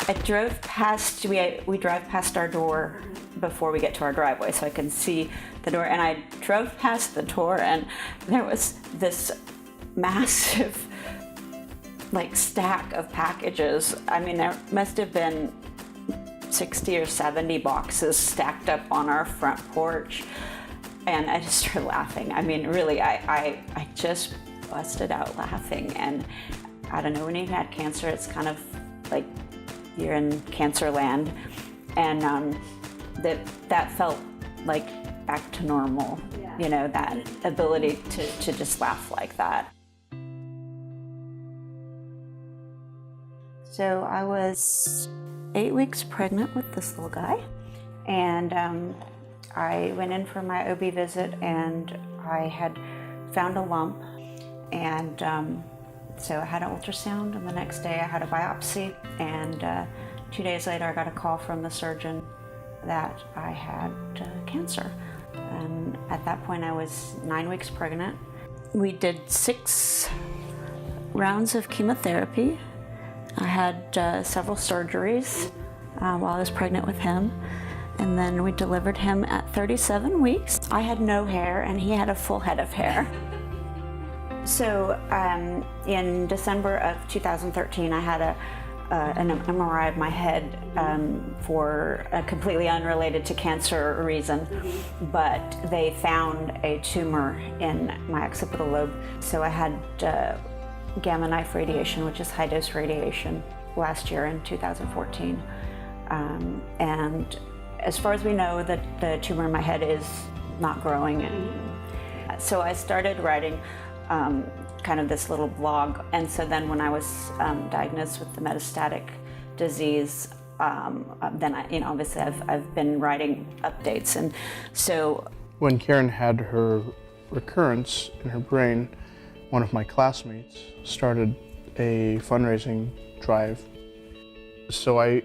I drove past, we drive past our door before we get to our driveway, so I can see the door. And I drove past the door, and there was this massive, like, stack of packages. I mean, there must have been 60 or 70 boxes stacked up on our front porch. And I just started laughing. I mean, really, I just busted out laughing. And I don't know, when you had cancer, it's kind of like you're in cancer land. And that felt like back to normal, you know, that ability to just laugh like that. So I was 8 weeks pregnant with this little guy, and I went in for my OB visit, and I had found a lump, and so I had an ultrasound, and the next day I had a biopsy, and 2 days later I got a call from the surgeon that I had cancer. And at that point I was 9 weeks pregnant. We did 6 rounds of chemotherapy. I had several surgeries while I was pregnant with him, and then we delivered him at 37 weeks. I had no hair, and he had a full head of hair. So in December of 2013, I had an MRI of my head for a completely unrelated to cancer reason, but they found a tumor in my occipital lobe. So I had gamma knife radiation, which is high dose radiation, last year in 2014. And as far as we know, the tumor in my head is not growing. So I started writing kind of this little blog. And so then when I was diagnosed with the metastatic disease, then obviously I've been writing updates. And so when Karen had her recurrence in her brain, one of my classmates started a fundraising drive. So I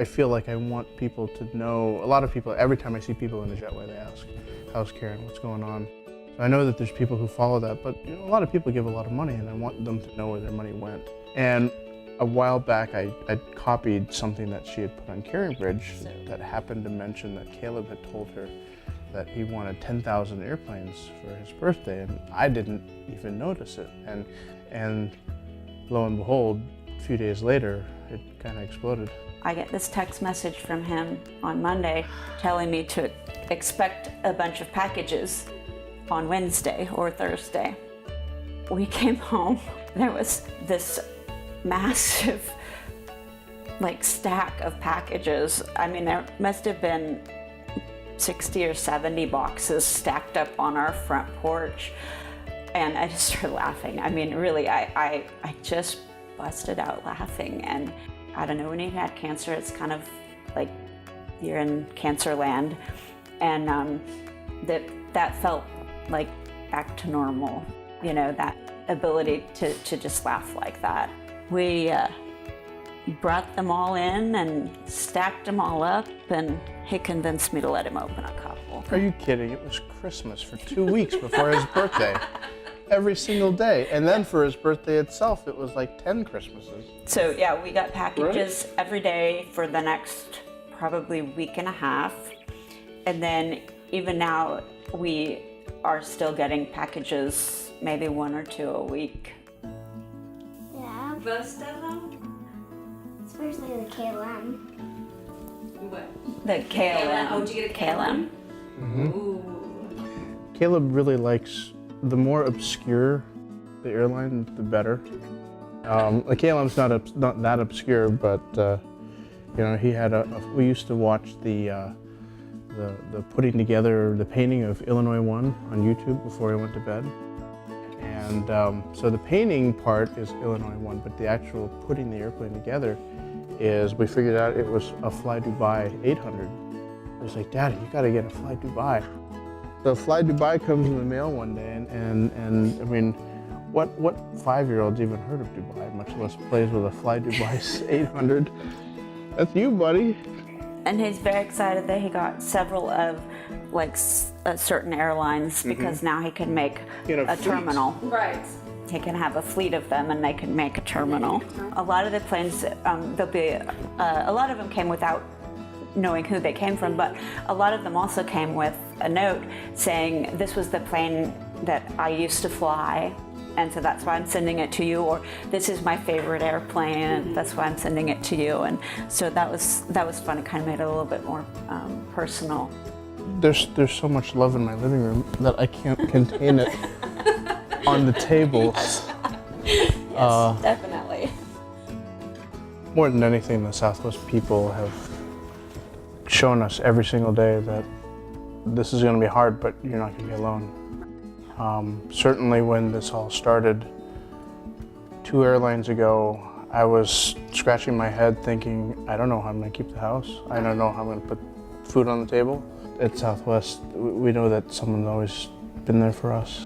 feel like I want people to know, a lot of people, every time I see people in the jetway, they ask, how's Karen, what's going on? So I know that there's people who follow that, but a lot of people give a lot of money, and I want them to know where their money went. And a while back, I copied something that she had put on CaringBridge that happened to mention that Caleb had told her that he wanted 10,000 airplanes for his birthday, and I didn't even notice it. And lo and behold, a few days later, it kind of exploded. I get this text message from him on Monday telling me to expect a bunch of packages on Wednesday or Thursday. We came home, there was this massive, like, stack of packages. I mean, there must have been 60 or 70 boxes stacked up on our front porch. And I just started laughing. I mean, really, I just busted out laughing. And I don't know, when you had cancer, it's kind of like you're in cancer land. And that felt like back to normal, you know, that ability to just laugh like that. We brought them all in and stacked them all up, and he convinced me to let him open a couple. Are you kidding? It was Christmas for 2 weeks before his birthday. Every single day. And then for his birthday itself, it was like 10 Christmases. So yeah, we got packages every day for the next probably week and a half. And then even now, we are still getting packages, maybe 1 or 2 a week. Yeah. Most of them? Especially the KLM. What? The KLM. Oh, did you get a KLM? Mm-hmm. Ooh. Caleb really likes, the more obscure the airline, the better. The KLM's not that obscure, but you know, he had we used to watch the putting together, the painting of Illinois 1 on YouTube before he went to bed. And so the painting part is Illinois 1, but the actual putting the airplane together is, we figured out it was a Fly Dubai 800. I was like, Daddy, you gotta get a Fly Dubai. So Fly Dubai comes in the mail one day, and I mean, what 5-year-old's even heard of Dubai, much less plays with a Fly Dubai 800? That's you, buddy. And he's very excited that he got several of, like, certain airlines, because now he can make You know, a fleets. terminal. Right. they can have a fleet of them and they can make a terminal. A lot of the planes, there'll be a lot of them came without knowing who they came from, but a lot of them also came with a note saying, this was the plane that I used to fly, and so that's why I'm sending it to you, or this is my favorite airplane, that's why I'm sending it to you. And so that was fun. It kind of made it a little bit more personal. There's so much love in my living room that I can't contain it on the tables. Yes, definitely. More than anything, the Southwest people have shown us every single day that this is going to be hard, but you're not going to be alone. Certainly when this all started 2 airlines ago, I was scratching my head thinking, I don't know how I'm going to keep the house. I don't know how I'm going to put food on the table. At Southwest, we know that someone's always been there for us.